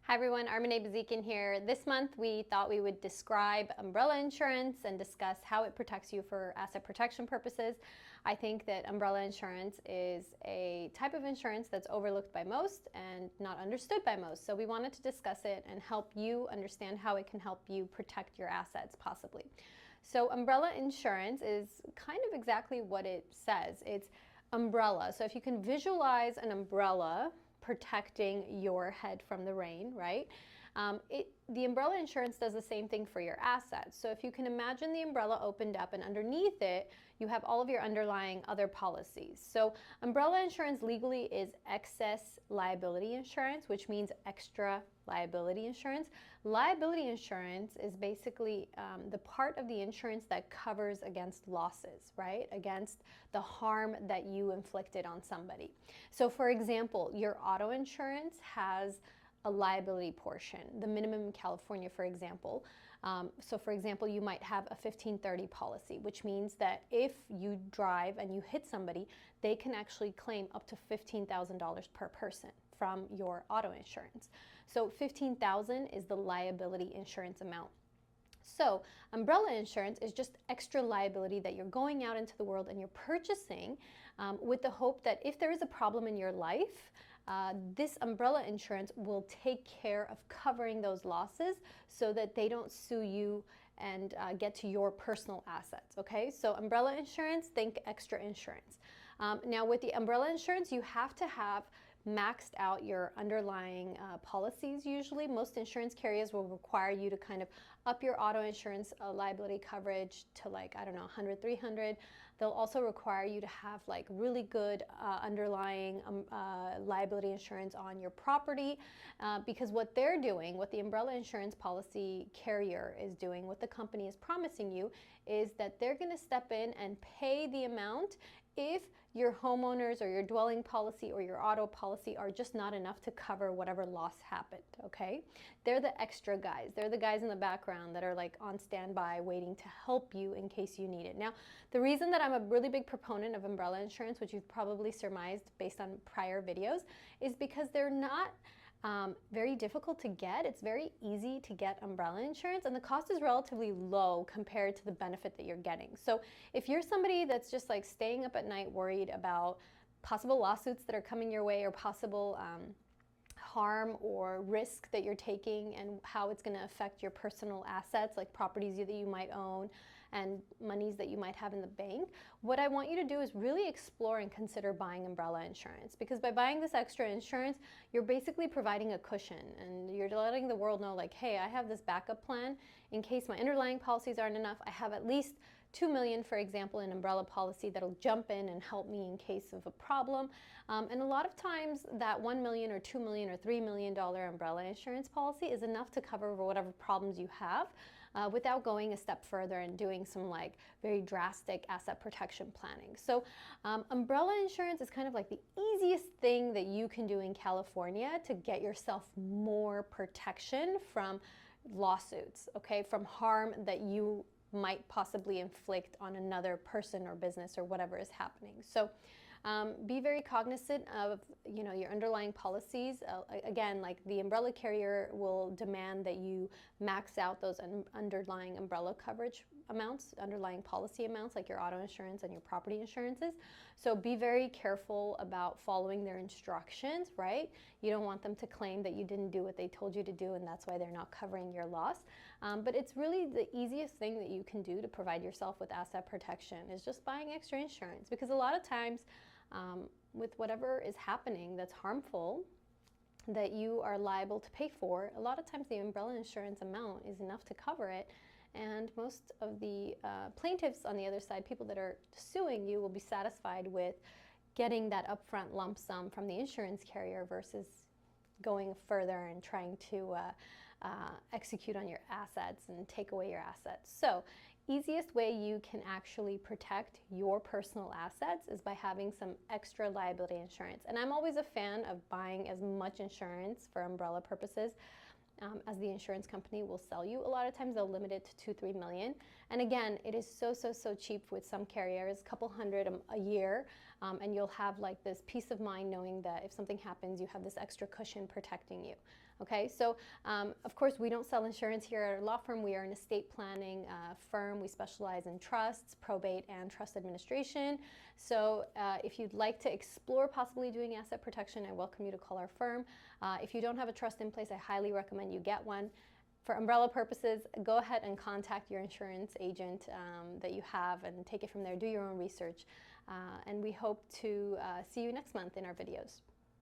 Hi everyone, Armine Bazikyan here. This month we thought we would describe umbrella insurance and discuss how it protects you for asset protection purposes. I think that umbrella insurance is a type of insurance that's overlooked by most and not understood by most. So we wanted to discuss it and help you understand how it can help you protect your assets possibly. So umbrella insurance is kind of exactly what it says. It's umbrella. So if you can visualize an umbrella protecting your head from the rain, right? The umbrella insurance does the same thing for your assets. So if you can imagine the umbrella opened up and underneath it, you have all of your underlying other policies. So umbrella insurance legally is excess liability insurance, which means extra liability insurance. Liability insurance is basically the part of the insurance that covers against losses, right? Against the harm that you inflicted on somebody. So for example, your auto insurance has a liability portion, the minimum in California, for example. So for example, you might have a 1530 policy, which means that if you drive and you hit somebody, they can actually claim up to $15,000 per person from your auto insurance. So $15,000 is the liability insurance amount. So umbrella insurance is just extra liability that you're going out into the world and you're purchasing with the hope that if there is a problem in your life, this umbrella insurance will take care of covering those losses so that they don't sue you and get to your personal assets, okay? So umbrella insurance, think extra insurance. Now with the umbrella insurance, you have to have maxed out your underlying policies usually. Most insurance carriers will require you to kind of up your auto insurance liability coverage to like, I don't know, 100, 300. They'll also require you to have like really good underlying liability insurance on your property because what they're doing, what the umbrella insurance policy carrier is doing, what the company is promising you is that they're going to step in and pay the amount if your homeowners or your dwelling policy or your auto policy are just not enough to cover whatever loss happened, okay? They're the extra guys. They're the guys in the background that are like on standby waiting to help you in case you need it. Now, the reason that I'm a really big proponent of umbrella insurance, which you've probably surmised based on prior videos, is because they're not very difficult to get. It's very easy to get umbrella insurance and the cost is relatively low compared to the benefit that you're getting. So if you're somebody that's just like staying up at night worried about possible lawsuits that are coming your way or possible harm or risk that you're taking and how it's going to affect your personal assets like properties that you might own and monies that you might have in the bank, what I want you to do is really explore and consider buying umbrella insurance, because by buying this extra insurance you're basically providing a cushion and you're letting the world know like, hey, I have this backup plan in case my underlying policies aren't enough. I have at least $2 million, for example, in umbrella policy that'll jump in and help me in case of a problem. And a lot of times that $1 million or $2 million or $3 million umbrella insurance policy is enough to cover whatever problems you have without going a step further and doing some like very drastic asset protection planning. So umbrella insurance is kind of like the easiest thing that you can do in California to get yourself more protection from lawsuits, okay, from harm that you might possibly inflict on another person or business or whatever is happening. So be very cognizant of, you know, your underlying policies. Again, like the umbrella carrier will demand that you max out those underlying umbrella coverage amounts, underlying policy amounts, like your auto insurance and your property insurances. So be very careful about following their instructions, right? You don't want them to claim that you didn't do what they told you to do and that's why they're not covering your loss. But it's really the easiest thing that you can do to provide yourself with asset protection is just buying extra insurance, because a lot of times with whatever is happening that's harmful that you are liable to pay for, a lot of times the umbrella insurance amount is enough to cover it. And most of the plaintiffs on the other side, people that are suing you, will be satisfied with getting that upfront lump sum from the insurance carrier versus going further and trying to execute on your assets and take away your assets. So easiest way you can actually protect your personal assets is by having some extra liability insurance. And I'm always a fan of buying as much insurance for umbrella purposes as the insurance company will sell you. A lot of times they'll limit it to 2-3 million. And again, it is so cheap with some carriers, a couple hundred a year, and you'll have like this peace of mind knowing that if something happens, you have this extra cushion protecting you. Okay, so of course we don't sell insurance here at our law firm. We are an estate planning firm. We specialize in trusts, probate, and trust administration. So if you'd like to explore possibly doing asset protection, I welcome you to call our firm. If you don't have a trust in place, I highly recommend you get one. For umbrella purposes, go ahead and contact your insurance agent that you have and take it from there. Do your own research. And we hope to see you next month in our videos.